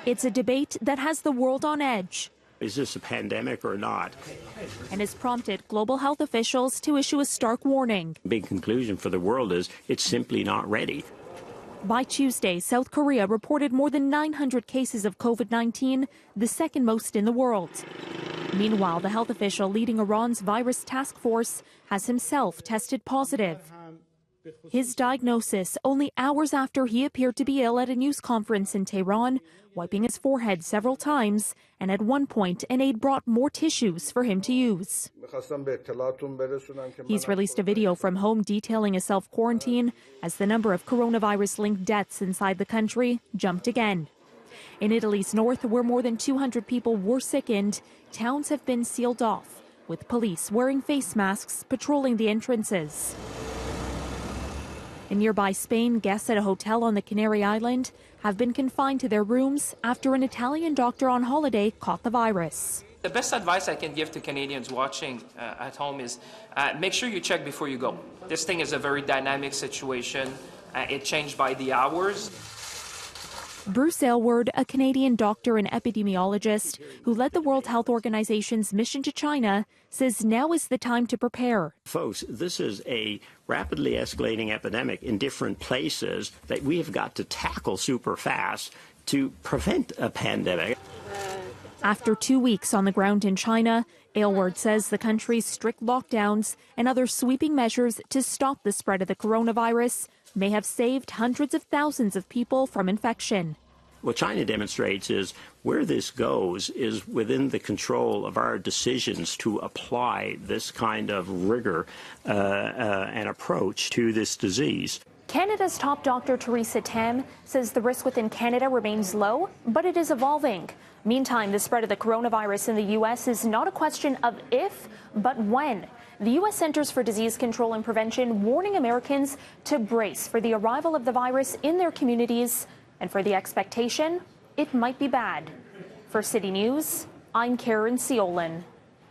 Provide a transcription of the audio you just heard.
It's a debate that has the world on edge. Is this a pandemic or not? And has prompted global health officials to issue a stark warning. Big conclusion for the world is it's simply not ready. By Tuesday, South Korea reported more than 900 cases of COVID-19, the second most in the world. Meanwhile, the health official leading Iran's virus task force has himself tested positive. His diagnosis only hours after he appeared to be ill at a news conference in Tehran, wiping his forehead several times, and at one point an aide brought more tissues for him to use. He's released a video from home detailing a self-quarantine as the number of coronavirus-linked deaths inside the country jumped again. In Italy's north, where more than 200 people were sickened, towns have been sealed off, with police wearing face masks patrolling the entrances. In nearby Spain, guests at a hotel on the Canary Island have been confined to their rooms after an Italian doctor on holiday caught the virus. The best advice I can give to Canadians watching at home is make sure you check before you go. This thing is a very dynamic situation. It changed by the hours. Bruce Aylward, a Canadian doctor and epidemiologist who led the World Health Organization's mission to China, says now is the time to prepare. Folks, this is a rapidly escalating epidemic in different places that we have got to tackle super fast to prevent a pandemic. After 2 weeks on the ground in China, Aylward says the country's strict lockdowns and other sweeping measures to stop the spread of the coronavirus may have saved hundreds of thousands of people from infection. What China demonstrates is where this goes is within the control of our decisions to apply this kind of rigor and approach to this disease. Canada's top doctor, Theresa Tam, says the risk within Canada remains low, but it is evolving. Meantime, the spread of the coronavirus in the U.S. is not a question of if, but when. The U.S. Centers for Disease Control and Prevention warning Americans to brace for the arrival of the virus in their communities and for the expectation it might be bad. For City News, I'm Caryn Ceolin.